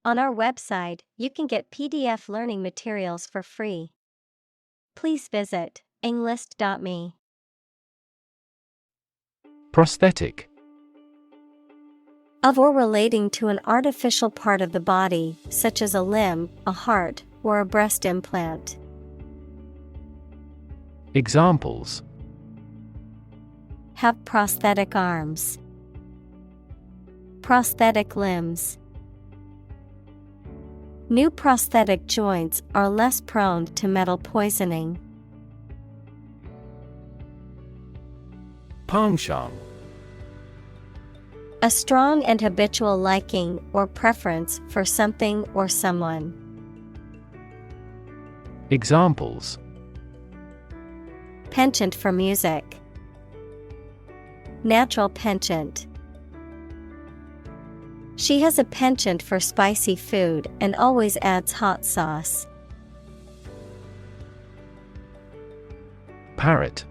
On our website, you can get PDF learning materials for free. Please visit englist.me. Prosthetic. Of or relating to an artificial part of the body, such as a limb, a heart, or a breast implant. Examples: Have prosthetic arms. Prosthetic limbs. New prosthetic joints are less prone to metal poisoning. Penchant. A strong and habitual liking or preference for something or someone. Examples: Penchant for music. Natural penchant. She has a penchant for spicy food and always adds hot sauce. Parrot.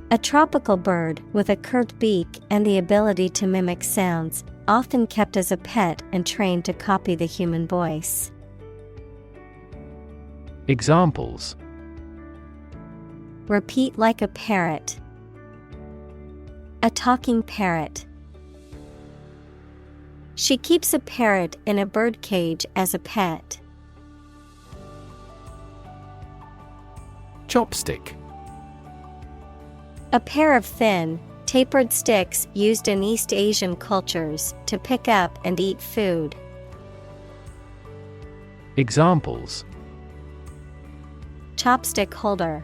A tropical bird with a curved beak and the ability to mimic sounds, often kept as a pet and trained to copy the human voice. Examples: Repeat like a parrot. A talking parrot. She keeps a parrot in a bird cage as a pet. Chopstick. A pair of thin, tapered sticks used in East Asian cultures to pick up and eat food. Examples: Chopstick holder.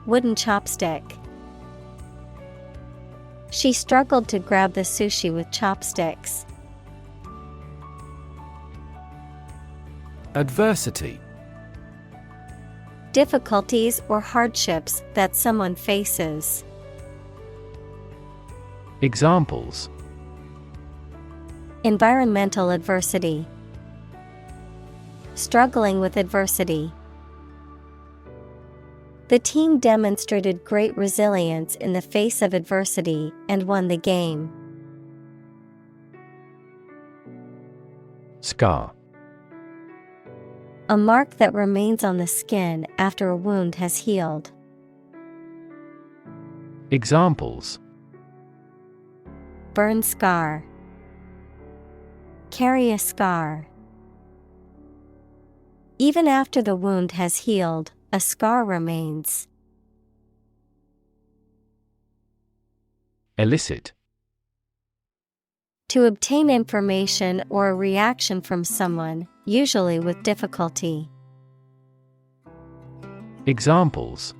Wooden chopstick. She struggled to grab the sushi with chopsticks. Adversity. Difficulties or hardships that someone faces. Examples: Environmental adversity. Struggling with adversity. The team demonstrated great resilience in the face of adversity and won the game. Scar. A mark that remains on the skin after a wound has healed. Examples: Burn scar. Carry a scar. Even after the wound has healed, a scar remains. Elicit. To obtain information or a reaction from someone, usually with difficulty. Examples: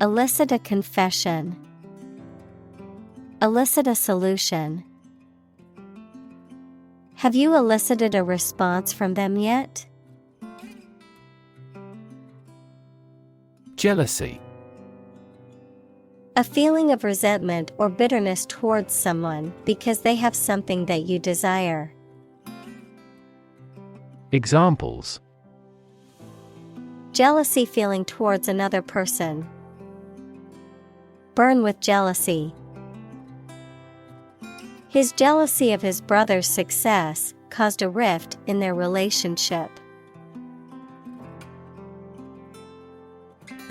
Elicit a confession. Elicit a solution. Have you elicited a response from them yet? Jealousy. A feeling of resentment or bitterness towards someone because they have something that you desire. Examples: Jealousy feeling towards another person. Burn with jealousy. His jealousy of his brother's success caused a rift in their relationship.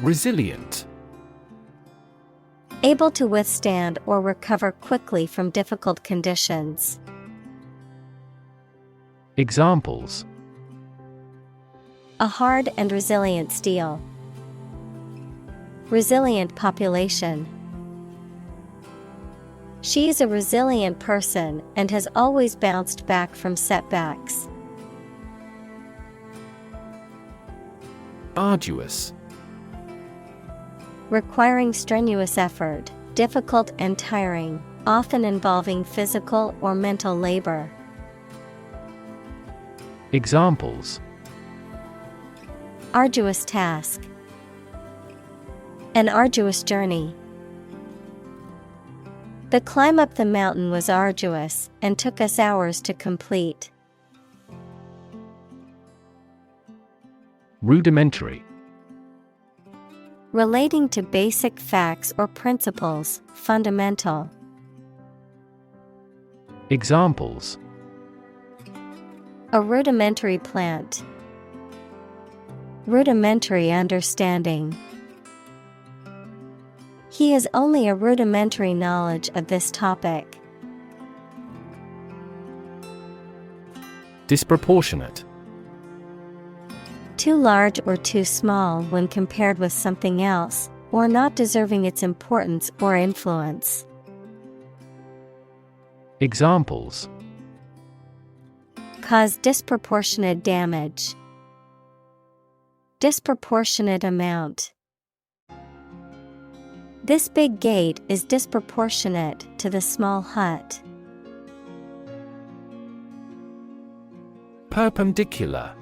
Resilient. Able to withstand or recover quickly from difficult conditions. Examples: A hard and resilient steel. Resilient population. She is a resilient person and has always bounced back from setbacks. Arduous. Requiring strenuous effort, difficult and tiring, often involving physical or mental labor. Examples: Arduous task. An arduous journey. The climb up the mountain was arduous and took us hours to complete. Rudimentary. Relating to basic facts or principles, fundamental. Examples: a rudimentary plant. Rudimentary understanding. He has only a rudimentary knowledge of this topic. Disproportionate. Too large or too small when compared with something else, or not deserving its importance or influence. Examples: cause disproportionate damage. Disproportionate amount. This big gate is disproportionate to the small hut. Perpendicular.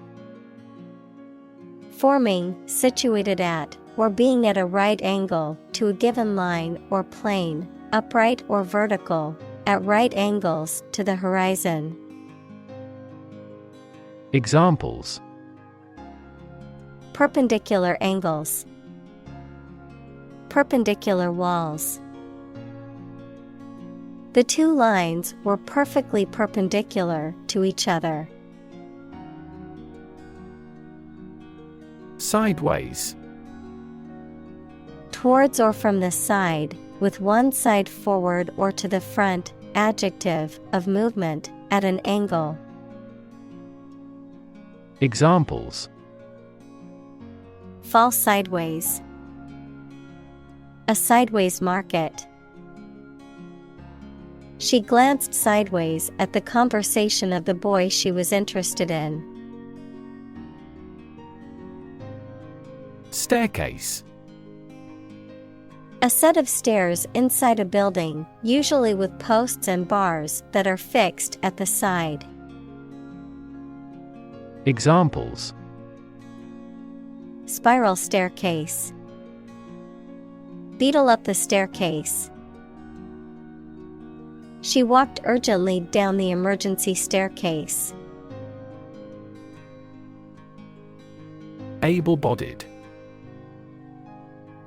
Forming, situated at, or being at a right angle to a given line or plane, upright or vertical, at right angles to the horizon. Examples: perpendicular angles. Perpendicular walls. The two lines were perfectly perpendicular to each other. Sideways. Towards or from the side, with one side forward or to the front, adjective, of movement, at an angle. Examples: fall sideways. A sideways market. She glanced sideways at the conversation of the boy she was interested in. Staircase. A set of stairs inside a building, usually with posts and bars that are fixed at the side. Examples: spiral staircase. Beetle up the staircase. She walked urgently down the emergency staircase. Able-bodied.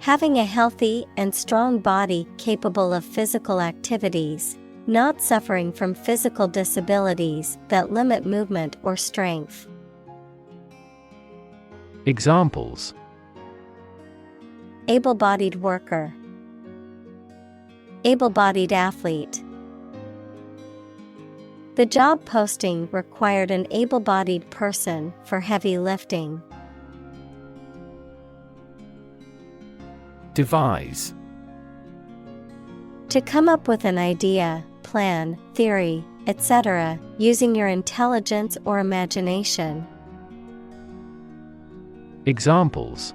Having a healthy and strong body capable of physical activities, not suffering from physical disabilities that limit movement or strength. Examples: able-bodied worker. Able-bodied athlete. The job posting required an able-bodied person for heavy lifting. Devise. To come up with an idea, plan, theory, etc., using your intelligence or imagination. Examples: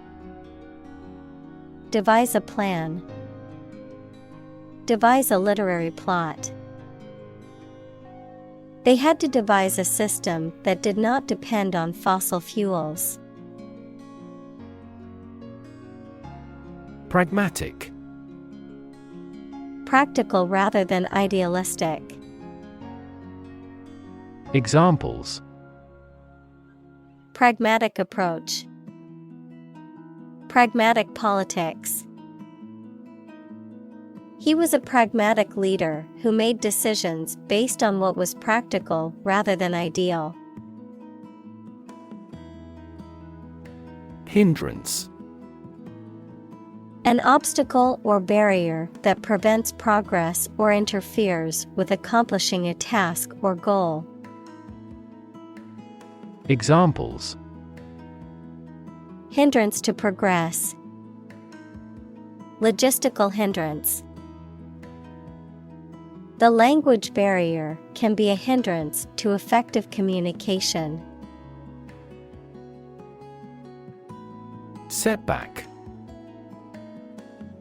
devise a plan. Devise a literary plot. They had to devise a system that did not depend on fossil fuels. Pragmatic. Practical rather than idealistic. Examples: pragmatic approach. Pragmatic politics. He was a pragmatic leader who made decisions based on what was practical rather than ideal. Hindrance. An obstacle or barrier that prevents progress or interferes with accomplishing a task or goal. Examples: hindrance to progress. Logistical hindrance. The language barrier can be a hindrance to effective communication. Setback.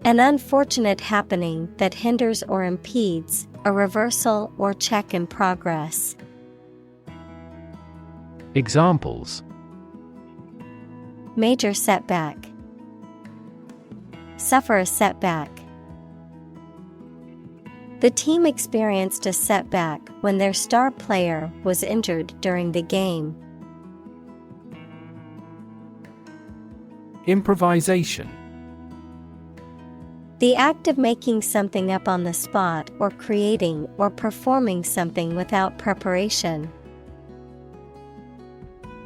An unfortunate happening that hinders or impedes a reversal or check in progress. Examples: major setback. Suffer a setback. The team experienced a setback when their star player was injured during the game. Improvisation. The act of making something up on the spot or creating or performing something without preparation.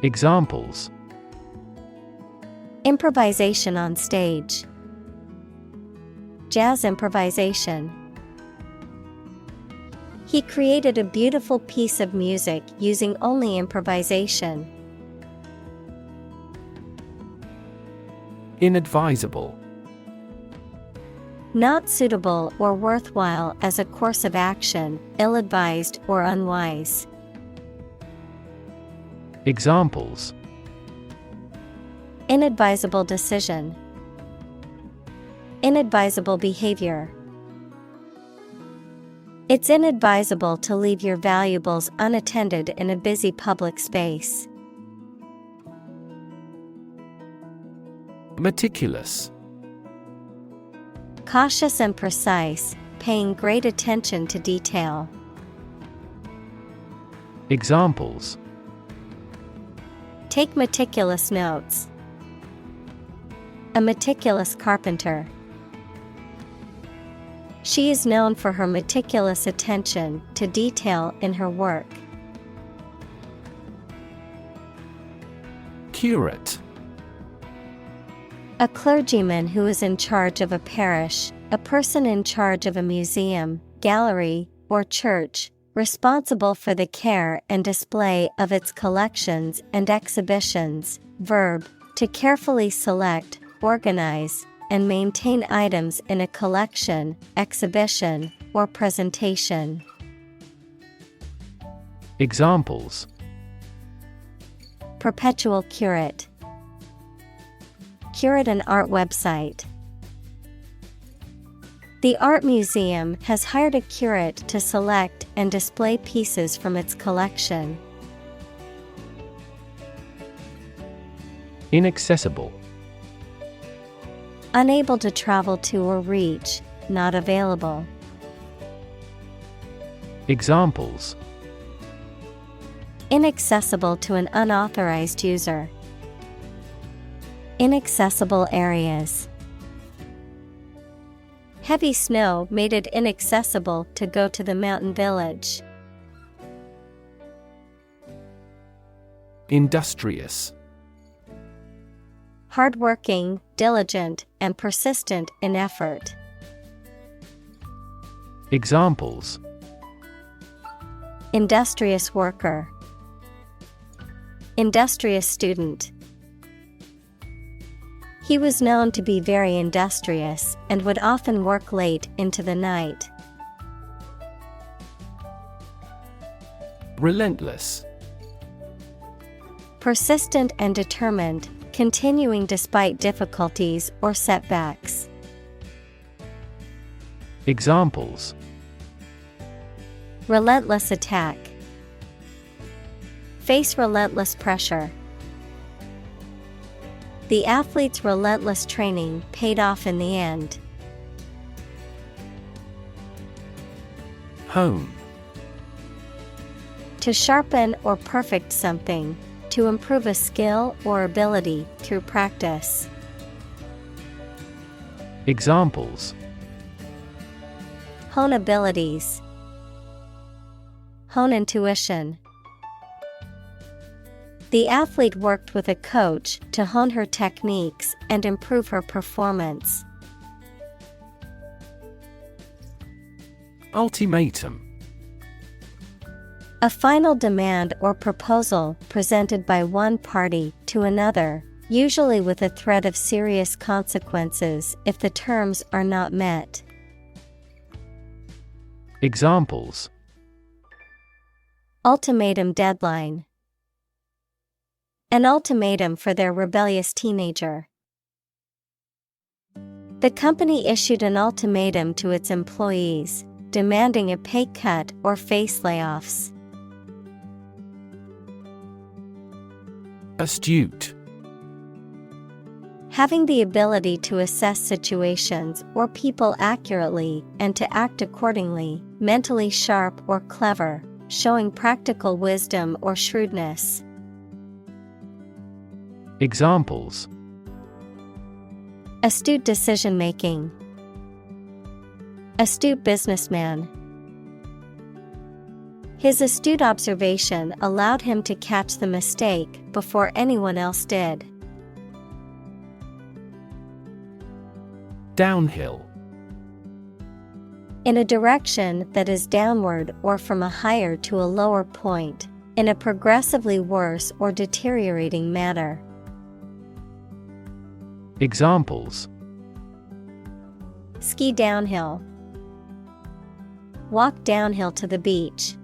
Examples: Improvisation on stage. Jazz improvisation. He created a beautiful piece of music using only improvisation. Inadvisable. Not suitable or worthwhile as a course of action, ill-advised or unwise. Examples: Inadvisable decision. Inadvisable behavior. It's inadvisable to leave your valuables unattended in a busy public space. Meticulous. Cautious and precise, paying great attention to detail. Examples: Take meticulous notes. A meticulous carpenter. She is known for her meticulous attention to detail in her work. Curate. A clergyman who is in charge of a parish, a person in charge of a museum, gallery, or church, responsible for the care and display of its collections and exhibitions. Verb, to carefully select, organize, and maintain items in a collection, exhibition, or presentation. Examples: Perpetual curate. Curate an art website. The art museum has hired a curate to select and display pieces from its collection. Inaccessible. Unable to travel to or reach, not available. Examples: Inaccessible to an unauthorized user. Inaccessible areas. Heavy snow made it inaccessible to go to the mountain village. Industrious. Hardworking, diligent, and persistent in effort. Examples: Industrious worker. Industrious student. He was known to be very industrious and would often work late into the night. Relentless. Persistent and determined, continuing despite difficulties or setbacks. Examples: Relentless attack. Face relentless pressure. The athlete's relentless training paid off in the end. Hone. To sharpen or perfect something, to improve a skill or ability through practice. Examples: Hone abilities. Hone intuition. The athlete worked with a coach to hone her techniques and improve her performance. Ultimatum. A final demand or proposal presented by one party to another, usually with a threat of serious consequences if the terms are not met. Examples: Ultimatum deadline. An ultimatum for their rebellious teenager. The company issued an ultimatum to its employees, demanding a pay cut or face layoffs. Astute. Having the ability to assess situations or people accurately and to act accordingly, mentally sharp or clever, showing practical wisdom or shrewdness. Examples: Astute decision making. Astute businessman. His astute observation allowed him to catch the mistake before anyone else did. Downhill. In a direction that is downward or from a higher to a lower point, in a progressively worse or deteriorating manner. Examples: Ski downhill. Walk downhill to the beach.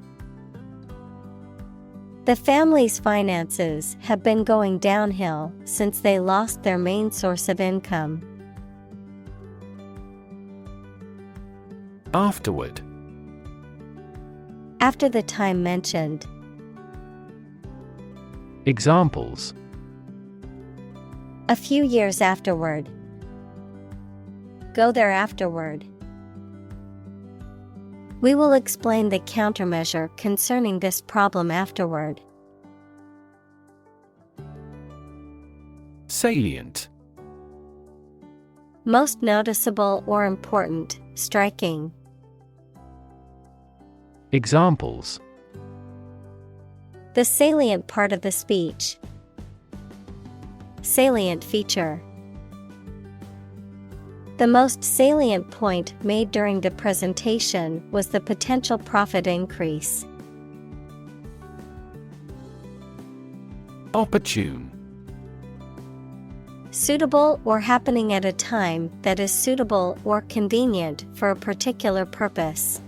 The family's finances have been going downhill since they lost their main source of income. Afterward. After the time mentioned. Examples: A few years afterward. Go there afterward. We will explain the countermeasure concerning this problem afterward. Salient. Most noticeable or important, striking. Examples: The salient part of the speech. Salient feature. The most salient point made during the presentation was the potential profit increase. Opportune. Suitable or happening at a time that is suitable or convenient for a particular purpose.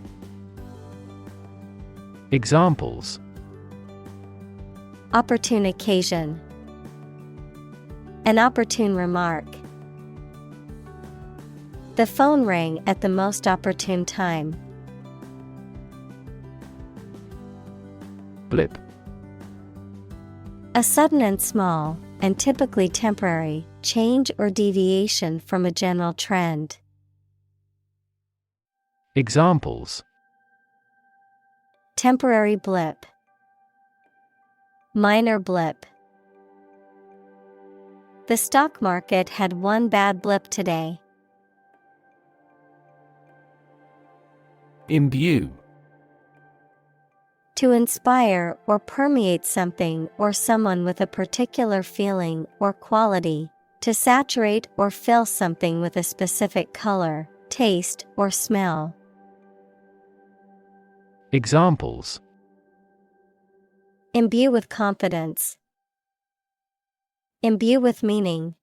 Examples: Opportune occasion. An opportune remark. The phone rang at the most opportune time. Blip. A sudden and small, and typically temporary, change or deviation from a general trend. Examples: Temporary blip. Minor blip. The stock market had one bad blip today. Imbue. To inspire or permeate something or someone with a particular feeling or quality, to saturate or fill something with a specific color, taste, or smell. Examples: Imbue with confidence. Imbue with meaning.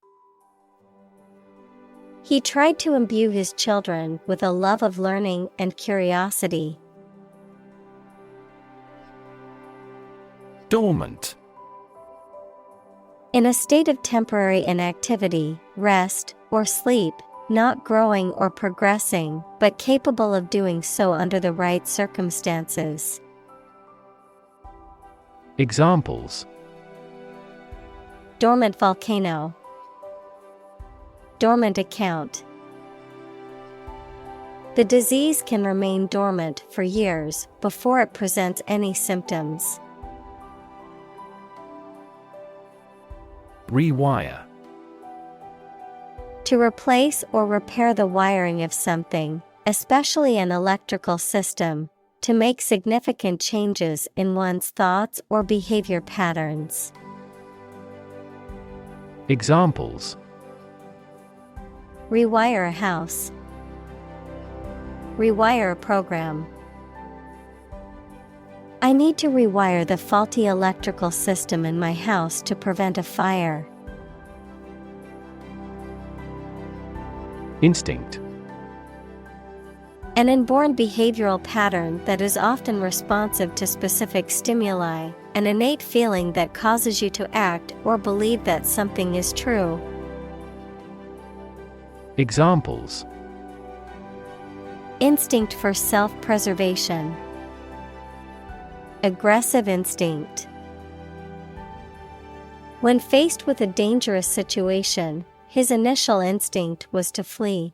He tried to imbue his children with a love of learning and curiosity. Dormant. In a state of temporary inactivity, rest, or sleep, not growing or progressing, but capable of doing so under the right circumstances. Examples: Dormant volcano. Dormant account. The disease can remain dormant for years before it presents any symptoms. Rewire. To replace or repair the wiring of something, especially an electrical system, to make significant changes in one's thoughts or behavior patterns. Examples: Rewire a house. Rewire a program. I need to rewire the faulty electrical system in my house to prevent a fire. Instinct. An inborn behavioral pattern that is often responsive to specific stimuli, an innate feeling that causes you to act or believe that something is true. Examples: Instinct for self-preservation. Aggressive instinct. When faced with a dangerous situation, his initial instinct was to flee.